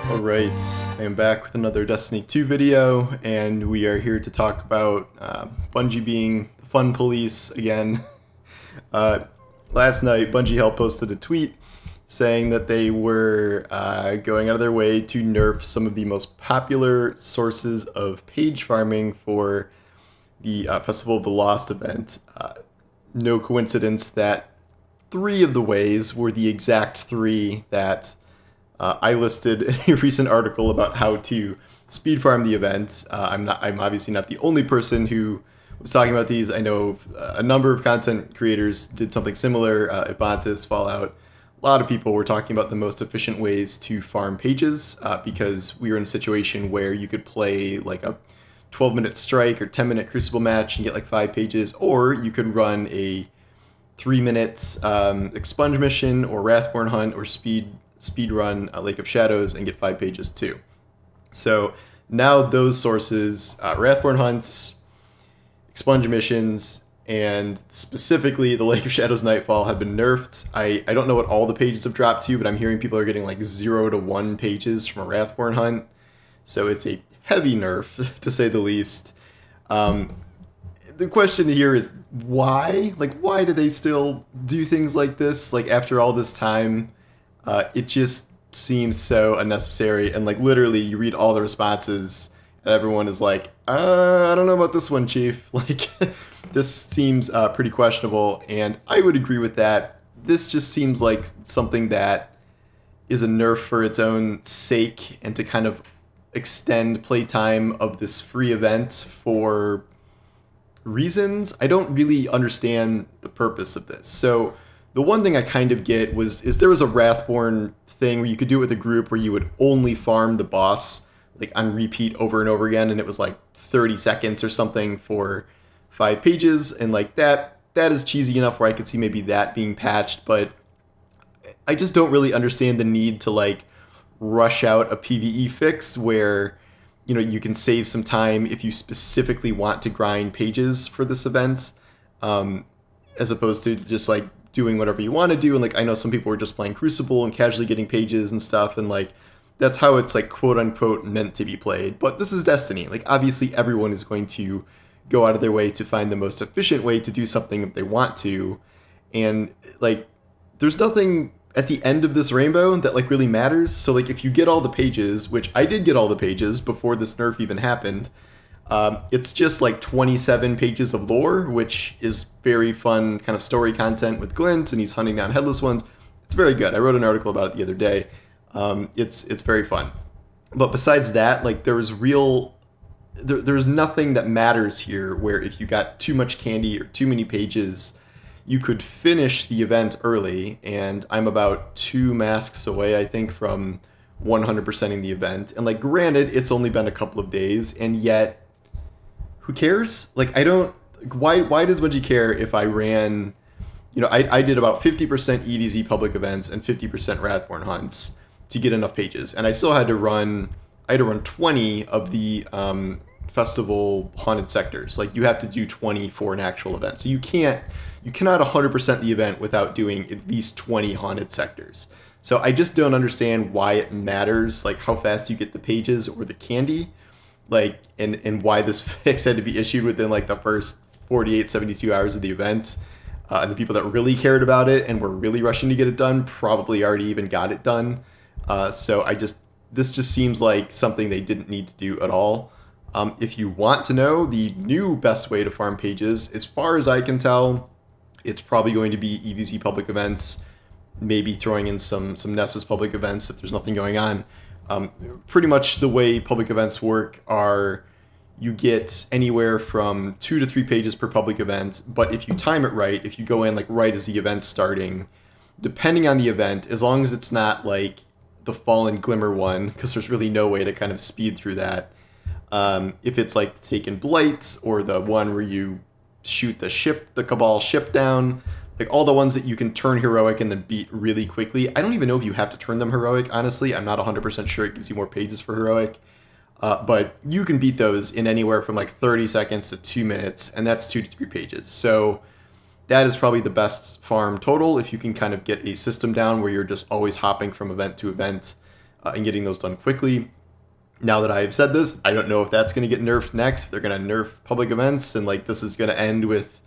Alright, I am back with another Destiny 2 video, and we are here to talk about Bungie being the fun police again. Last night, Bungie helped posted a tweet saying that they were going out of their way to nerf some of the most popular sources of page farming for the Festival of the Lost event. No coincidence that 3 of the ways were the exact 3 that I listed in a recent article about how to speed farm the event. I'm obviously not the only person who was talking about these. I know a number of content creators did something similar. Ibantis, Fallout. A lot of people were talking about the most efficient ways to farm pages because we were in a situation where you could play like a 12-minute strike or 10-minute crucible match and get like 5 pages, or you could run a 3 minutes expunge mission or Wrathborn hunt or speed run Lake of Shadows and get 5 pages too. So now those sources, Wrathborn hunts, expunge missions, and specifically the Lake of Shadows Nightfall have been nerfed. I don't know what all the pages have dropped to, but I'm hearing people are getting like 0 to 1 pages from a Wrathborn hunt. So it's a heavy nerf, to say the least. The question here is why? Like, why do they still do things like this? Like, after all this time, it just seems so unnecessary. And like, literally, you read all the responses, and everyone is like, I don't know about this one, Chief. Like, this seems pretty questionable, and I would agree with that. This just seems like something that is a nerf for its own sake, and to kind of extend playtime of this free event for reasons. I don't really understand the purpose of this. So the one thing I kind of get is there was a Wrathborn thing where you could do it with a group where you would only farm the boss like on repeat over and over again, and it was like 30 seconds or something for 5 pages, and like that is cheesy enough where I could see maybe that being patched, but I just don't really understand the need to like rush out a PvE fix where, you know, you can save some time if you specifically want to grind pages for this event, as opposed to just like doing whatever you want to do. And like, I know some people were just playing Crucible and casually getting pages and stuff, and like that's how it's like quote unquote meant to be played. But this is Destiny. Like, obviously everyone is going to go out of their way to find the most efficient way to do something if they want to, and like there's nothing at the end of this rainbow that like really matters. So like, if you get all the pages, which I did get all the pages before this nerf even happened, it's just like 27 pages of lore, which is very fun kind of story content with Glint, and he's hunting down headless ones. It's very good. I wrote an article about it the other day. It's very fun. But besides that, like there's nothing that matters here where if you got too much candy or too many pages, you could finish the event early, and I'm about 2 masks away, I think, from 100%ing the event. And like, granted, it's only been a couple of days, and yet, who cares? Like, I don't, why does Bungie care if I ran, you know, I did about 50% EDZ public events and 50% Wrathborn hunts to get enough pages, and I still had to run, 20 of the festival haunted sectors. Like, you have to do 20 for an actual event, so you cannot 100% the event without doing at least 20 haunted sectors. So I just don't understand why it matters, like how fast you get the pages or the candy, like, and why this fix had to be issued within like the first 48, 72 hours of the event. And the people that really cared about it and were really rushing to get it done probably already even got it done. So this just seems like something they didn't need to do at all. If you want to know the new best way to farm pages, as far as I can tell, it's probably going to be EVZ public events, maybe throwing in some Nessus public events if there's nothing going on. Pretty much the way public events work are you get anywhere from 2 to 3 pages per public event, but if you time it right, if you go in like right as the event's starting, depending on the event, as long as it's not like the Fallen Glimmer one, because there's really no way to kind of speed through that. If it's like Taken Blights or the one where you shoot the Cabal ship down, like all the ones that you can turn heroic and then beat really quickly. I don't even know if you have to turn them heroic, honestly. I'm not 100% sure it gives you more pages for heroic. But you can beat those in anywhere from like 30 seconds to 2 minutes, and that's 2 to 3 pages. So that is probably the best farm total if you can kind of get a system down where you're just always hopping from event to event. and getting those done quickly. Now that I've said this, I don't know if that's going to get nerfed next. If they're going to nerf public events, and like this is going to end with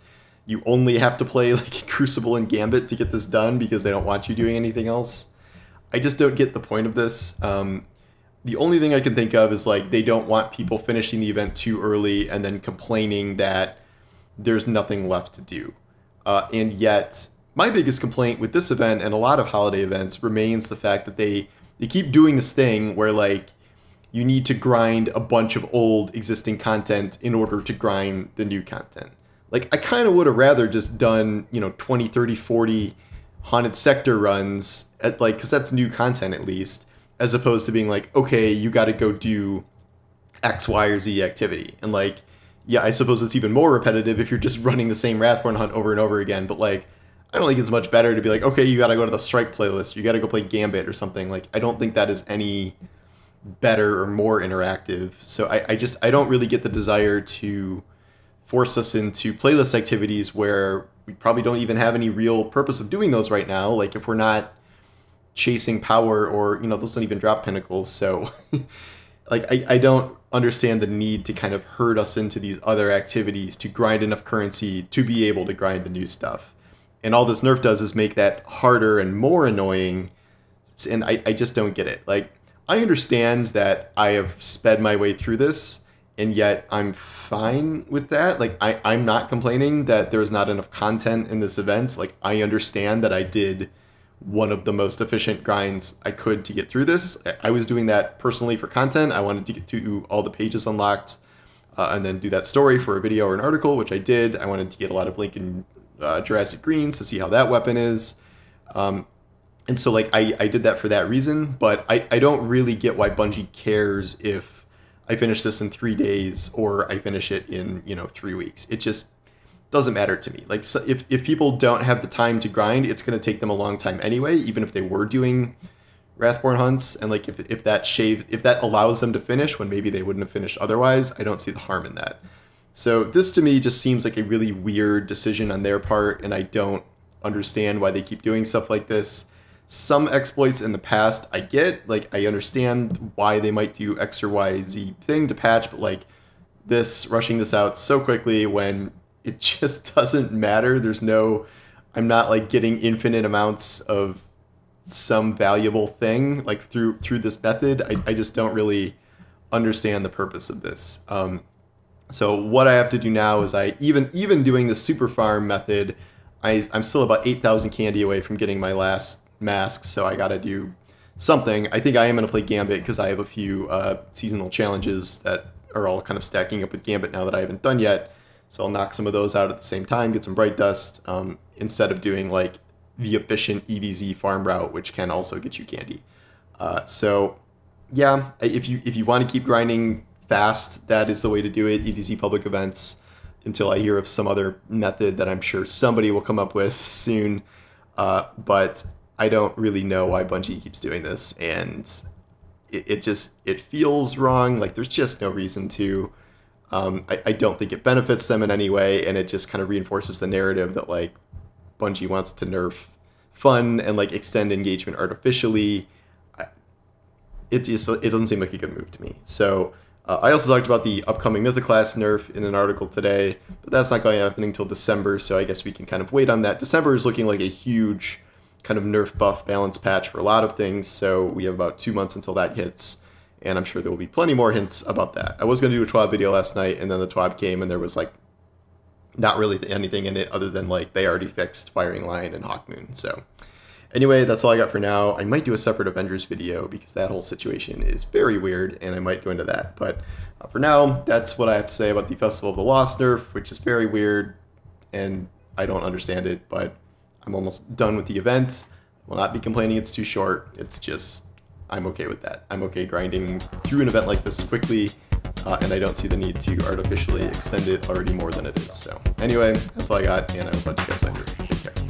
you only have to play like Crucible and Gambit to get this done because they don't want you doing anything else. I just don't get the point of this. The only thing I can think of is like they don't want people finishing the event too early and then complaining that there's nothing left to do. And yet, my biggest complaint with this event and a lot of holiday events remains the fact that they keep doing this thing where like you need to grind a bunch of old existing content in order to grind the new content. Like I kind of would have rather just done, 20, 30, 40 haunted sector runs at like, cause that's new content at least, as opposed to being like, okay, you got to go do X, Y, or Z activity. And like, yeah, I suppose it's even more repetitive if you're just running the same Wrathborn hunt over and over again. But like, I don't think it's much better to be like, okay, you got to go to the Strike playlist. You got to go play Gambit or something. Like, I don't think that is any better or more interactive. So I don't really get the desire to force us into playlist activities where we probably don't even have any real purpose of doing those right now. Like if we're not chasing power or, those don't even drop pinnacles. So like, I don't understand the need to kind of herd us into these other activities to grind enough currency to be able to grind the new stuff. And all this nerf does is make that harder and more annoying. And I just don't get it. Like, I understand that I have sped my way through this, and yet I'm fine with that. Like, I'm not complaining that there's not enough content in this event. Like, I understand that I did one of the most efficient grinds I could to get through this. I was doing that personally for content. I wanted to get to all the pages unlocked and then do that story for a video or an article, which I did. I wanted to get a lot of Lincoln Jurassic Greens to see how that weapon is. And so like I did that for that reason, but I don't really get why Bungie cares if I finish this in 3 days or I finish it in 3 weeks. It just doesn't matter to me. Like, so if people don't have the time to grind, it's going to take them a long time anyway, even if they were doing Wrathborn hunts. And like if that allows them to finish when maybe they wouldn't have finished otherwise, I don't see the harm in that. So this to me just seems like a really weird decision on their part, and I don't understand why they keep doing stuff like this. Some exploits in the past I get, like I understand why they might do X or Y, Z thing to patch, but like this, rushing this out so quickly when it just doesn't matter. I'm not like getting infinite amounts of some valuable thing like through this method. I just don't really understand the purpose of this. So what I have to do now is even doing the super farm method, I'm still about 8,000 candy away from getting my last mask, so I gotta do something. I think I am gonna play Gambit because I have a few seasonal challenges that are all kind of stacking up with Gambit now that I haven't done yet. So I'll knock some of those out at the same time, get some Bright Dust, instead of doing like the efficient EDZ farm route, which can also get you candy. So yeah, if you want to keep grinding fast, that is the way to do it. EDZ public events until I hear of some other method that I'm sure somebody will come up with soon. But I don't really know why Bungie keeps doing this, and it feels wrong. Like there's just no reason to. I don't think it benefits them in any way, and it just kind of reinforces the narrative that like Bungie wants to nerf fun and like extend engagement artificially. It doesn't seem like a good move to me. So I also talked about the upcoming Mythoclast nerf in an article today, but that's not going to happen until December, so I guess we can kind of wait on that. December is looking like a huge kind of nerf buff balance patch for a lot of things, so we have about 2 months until that hits, and I'm sure there will be plenty more hints about that. I was going to do a TWAB video last night, and then the TWAB came, and there was like not really anything in it other than like they already fixed Firing Lion and Hawkmoon. So anyway, that's all I got for now. I might do a separate Avengers video because that whole situation is very weird, and I might go into that. But for now, that's what I have to say about the Festival of the Lost nerf, which is very weird, and I don't understand it, but I'm almost done with the event. I will not be complaining it's too short. It's just, I'm okay with that. I'm okay grinding through an event like this quickly, and I don't see the need to artificially extend it already more than it is. So anyway, that's all I got, and I will talk to you guys later. Take care.